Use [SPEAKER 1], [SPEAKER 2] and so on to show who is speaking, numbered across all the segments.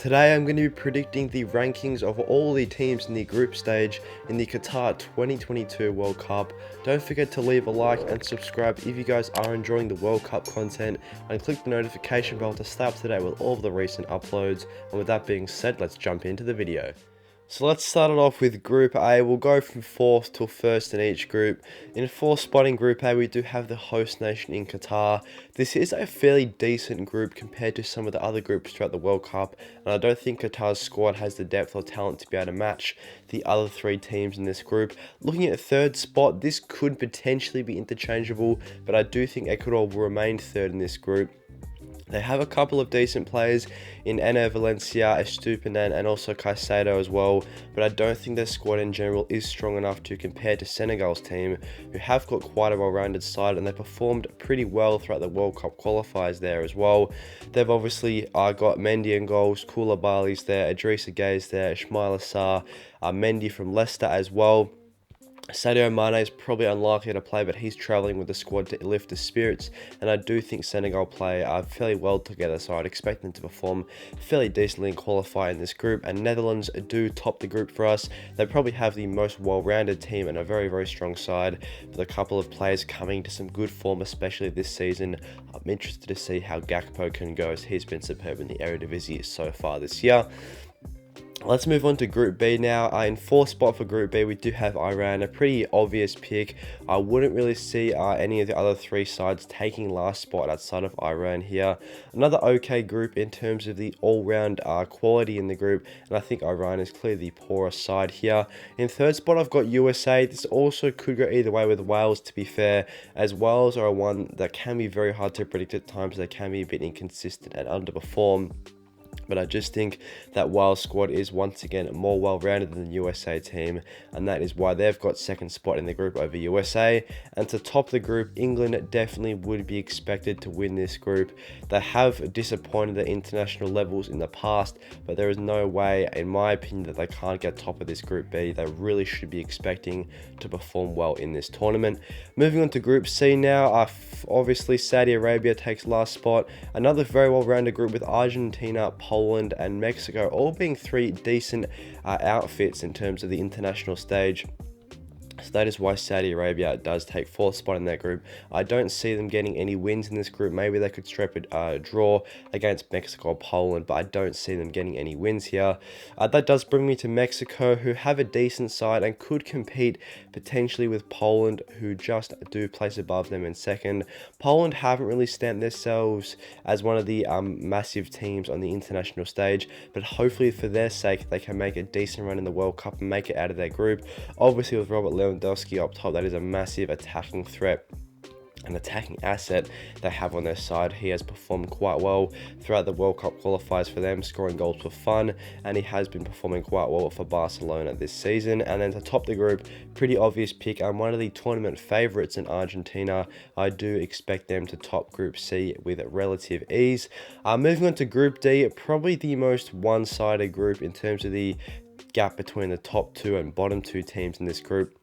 [SPEAKER 1] Today I'm going to be predicting the rankings of all the teams in the group stage in the Qatar 2022 World Cup. Don't forget to leave a like and subscribe if you guys are enjoying the World Cup content, and click the notification bell to stay up to date with all of the recent uploads. And with that being said, let's jump into the video. So let's start it off with Group A. We'll go from 4th till 1st in each group. In 4th spot in Group A, we do have the host nation in Qatar. This is a fairly decent group compared to some of the other groups throughout the World Cup, and I don't think Qatar's squad has the depth or talent to be able to match the other three teams in this group. Looking at 3rd spot, this could potentially be interchangeable, but I do think Ecuador will remain 3rd in this group. They have a couple of decent players in Enner Valencia, Estupinan, and also Caicedo as well, but I don't think their squad in general is strong enough to compare to Senegal's team, who have got quite a well-rounded side, and they performed pretty well throughout the World Cup qualifiers there as well. They've obviously got Mendy in goals, Koulibaly's there, Idrissa Gueye's there, Ismail Assar, Mendy from Leicester as well. Sadio Mane is probably unlikely to play, but he's travelling with the squad to lift the spirits, and I do think Senegal play fairly well together, so I'd expect them to perform fairly decently and qualify in this group. And Netherlands do top the group for us. They probably have the most well-rounded team and a very, very strong side, with a couple of players coming to some good form, especially this season. I'm interested to see how Gakpo can go, as he's been superb in the Eredivisie so far this year. Let's move on to Group B now. In 4th spot for Group B, we do have Iran, a pretty obvious pick. I wouldn't really see any of the other three sides taking last spot outside of Iran here. Another okay group in terms of the all-round quality in the group, and I think Iran is clearly the poorer side here. In 3rd spot, I've got USA. This also could go either way with Wales, to be fair, as Wales are one that can be very hard to predict at times. They can be a bit inconsistent and underperform. But I just think that Wales squad is once again more well-rounded than the USA team, and that is why they've got 2nd spot in the group over USA. And to top the group, England definitely would be expected to win this group. They have disappointed at international levels in the past, but there is no way, in my opinion, that they can't get top of this Group B. They really should be expecting to perform well in this tournament. Moving on to Group C now, obviously Saudi Arabia takes last spot. Another very well-rounded group with Argentina, Poland and Mexico all being three decent outfits in terms of the international stage. So that is why Saudi Arabia does take 4th spot in that group. I don't see them getting any wins in this group. Maybe they could strap a draw against Mexico or Poland, but I don't see them getting any wins here. That does bring me to Mexico, who have a decent side and could compete potentially with Poland, who just do place above them in 2nd. Poland haven't really stamped themselves as one of the massive teams on the international stage, but hopefully for their sake they can make a decent run in the World Cup and make it out of their group. Obviously with Robert Lewandowski up top, that is a massive attacking threat, an attacking asset they have on their side. He has performed quite well throughout the World Cup qualifiers for them, scoring goals for fun, and he has been performing quite well for Barcelona this season. And then to top the group, pretty obvious pick. I'm one of the tournament favourites in Argentina. I do expect them to top Group C with relative ease. Moving on to Group D, probably the most one-sided group in terms of the gap between the top two and bottom two teams in this group.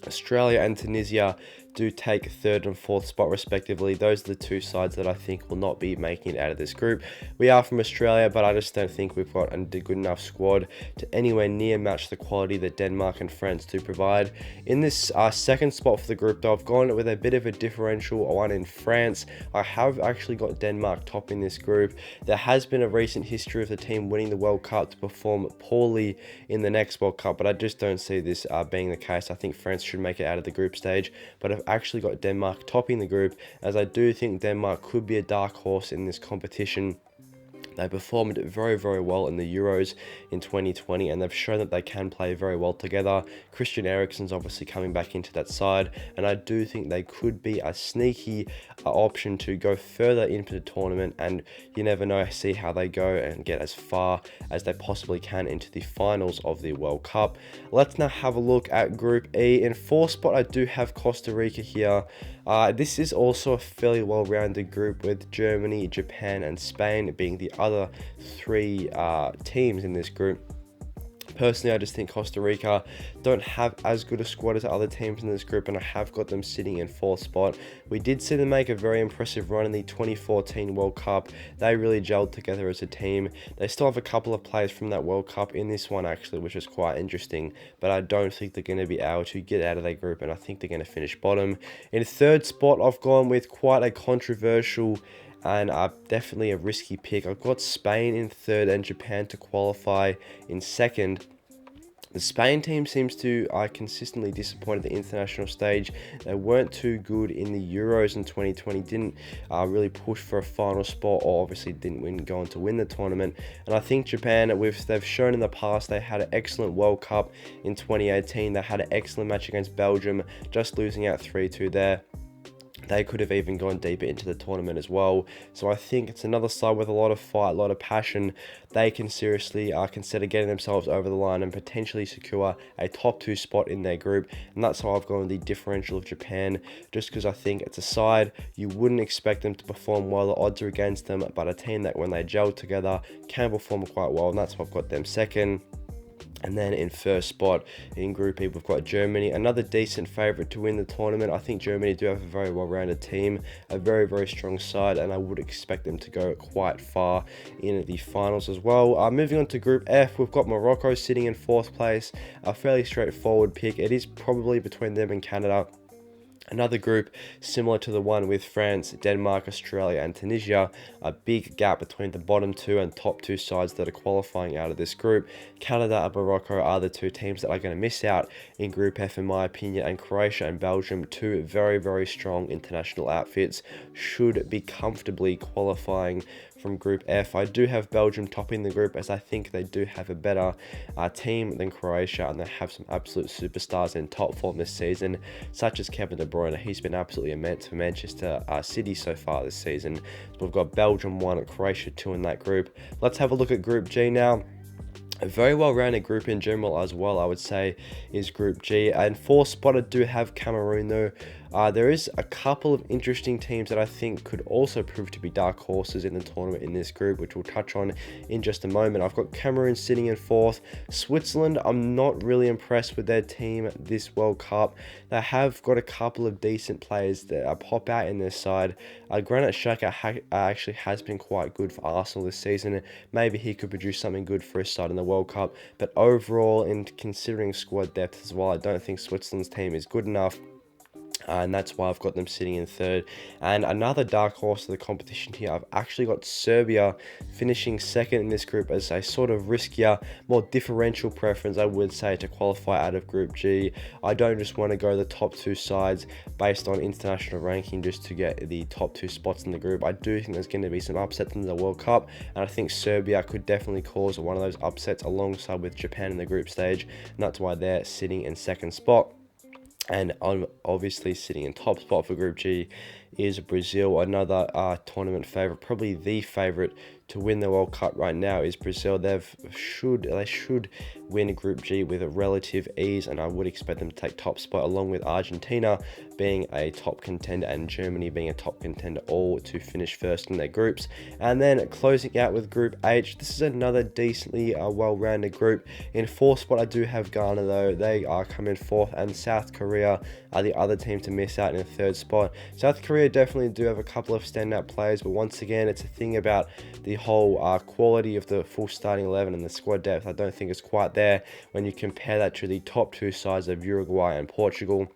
[SPEAKER 1] Australia and Tunisia do take 3rd and 4th spot respectively. Those are the two sides that I think will not be making it out of this group. We are from Australia, but I just don't think we've got a good enough squad to anywhere near match the quality that Denmark and France do provide. In this 2nd spot for the group though, I've gone with a bit of a differential one in France. I have actually got Denmark topping this group. There has been a recent history of the team winning the World Cup to perform poorly in the next World Cup, but I just don't see this being the case. I think France should make it out of the group stage, but I've actually got Denmark topping the group, as I do think Denmark could be a dark horse in this competition. They performed very, very well in the Euros in 2020, and they've shown that they can play very well together. Christian Eriksen's obviously coming back into that side, and I do think they could be a sneaky option to go further into the tournament, and you never know, see how they go and get as far as they possibly can into the finals of the World Cup. Let's now have a look at Group E. In 4th spot, I do have Costa Rica here. This is also a fairly well-rounded group, with Germany, Japan and Spain being the other three teams in this group. Personally, I just think Costa Rica don't have as good a squad as other teams in this group, and I have got them sitting in 4th spot. We did see them make a very impressive run in the 2014 World Cup. They really gelled together as a team. They still have a couple of players from that World Cup in this one, actually, which is quite interesting, but I don't think they're going to be able to get out of their group, and I think they're going to finish bottom. In 3rd spot, I've gone with quite a controversial and definitely a risky pick. I've got Spain in 3rd and Japan to qualify in 2nd. The Spain team seems to consistently disappoint at the international stage. They weren't too good in the Euros in 2020, didn't really push for a final spot, or obviously didn't go on to win the tournament. And I think Japan, they've shown in the past, they had an excellent World Cup in 2018. They had an excellent match against Belgium, just losing out 3-2 there. They could have even gone deeper into the tournament as well. So I think it's another side with a lot of fight, a lot of passion. They can seriously consider getting themselves over the line and potentially secure a top 2 spot in their group. And that's how I've gone with the differential of Japan, just because I think it's a side you wouldn't expect them to perform well. The odds are against them, but a team that when they gel together can perform quite well. And that's why I've got them 2nd. And then in 1st spot in Group E, we've got Germany, another decent favourite to win the tournament. I think Germany do have a very well-rounded team, a very, very strong side, and I would expect them to go quite far in the finals as well. Moving on to Group F, we've got Morocco sitting in 4th place, a fairly straightforward pick. It is probably between them and Canada. Another group similar to the one with France, Denmark, Australia and Tunisia. A big gap between the bottom 2 and top 2 sides that are qualifying out of this group. Canada and Morocco are the 2 teams that are going to miss out in Group F in my opinion, and Croatia and Belgium, 2 very, very strong international outfits, should be comfortably qualifying from Group F. I do have Belgium topping the group, as I think they do have a better team than Croatia, and they have some absolute superstars in top form this season, such as Kevin De Bruyne. He's been absolutely immense for Manchester City so far this season. So we've got Belgium 1 and Croatia 2 in that group. Let's have a look at Group G now. A very well-rounded group in general as well, I would say, is Group G. And 4th spot, I do have Cameroon though. There is a couple of interesting teams that I think could also prove to be dark horses in the tournament in this group, which we'll touch on in just a moment. I've got Cameroon sitting in 4th. Switzerland, I'm not really impressed with their team this World Cup. They have got a couple of decent players that pop out in their side. Granit Xhaka actually has been quite good for Arsenal this season. Maybe he could produce something good for his side in the World Cup. But overall, in considering squad depth as well, I don't think Switzerland's team is good enough. And that's why I've got them sitting in 3rd. And another dark horse of the competition here, I've actually got Serbia finishing 2nd in this group as a sort of riskier, more differential preference, I would say, to qualify out of Group G. I don't just want to go the top 2 sides based on international ranking just to get the top 2 spots in the group. I do think there's going to be some upsets in the World Cup, and I think Serbia could definitely cause one of those upsets alongside with Japan in the group stage, and that's why they're sitting in 2nd spot. And obviously sitting in top spot for Group G is Brazil, another tournament favourite, probably the favourite to win the World Cup right now is Brazil. They should win Group G with a relative ease, and I would expect them to take top spot, along with Argentina being a top contender and Germany being a top contender, all to finish 1st in their groups. And then closing out with Group H, this is another decently well-rounded group. In 4th spot, I do have Ghana though. They are coming 4th, and South Korea are the other team to miss out in 3rd spot. South Korea definitely do have a couple of standout players, but once again, it's a thing about the whole quality of the full starting 11 and the squad depth. I don't think it's quite there when you compare that to the top 2 sides of Uruguay and Portugal.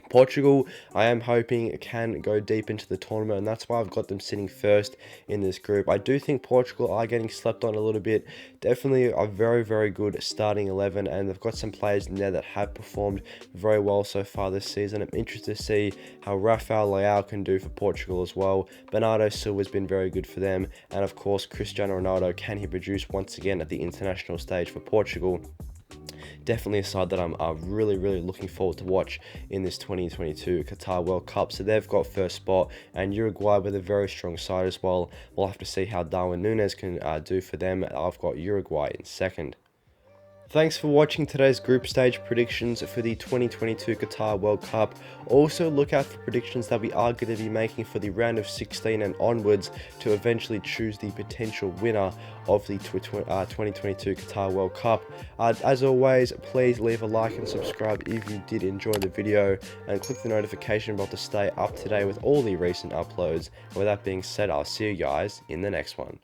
[SPEAKER 1] Portugal, I am hoping can go deep into the tournament, and that's why I've got them sitting 1st in this group. I do think Portugal are getting slept on a little bit. Definitely a very, very good starting 11, and they've got some players in there that have performed very well so far this season. I'm interested to see how Rafael Leao can do for Portugal as well. Bernardo Silva's been very good for them, and of course Cristiano Ronaldo, can he produce once again at the international stage for Portugal? Definitely a side that I'm really, really looking forward to watch in this 2022 Qatar World Cup. So they've got 1st spot, and Uruguay with a very strong side as well. We'll have to see how Darwin Núñez can do for them. I've got Uruguay in 2nd. Thanks for watching today's group stage predictions for the 2022 Qatar World Cup. Also look out for predictions that we are going to be making for the round of 16 and onwards to eventually choose the potential winner of the 2022 Qatar World Cup. As always, please leave a like and subscribe if you did enjoy the video, and click the notification bell to stay up to date with all the recent uploads. And with that being said, I'll see you guys in the next one.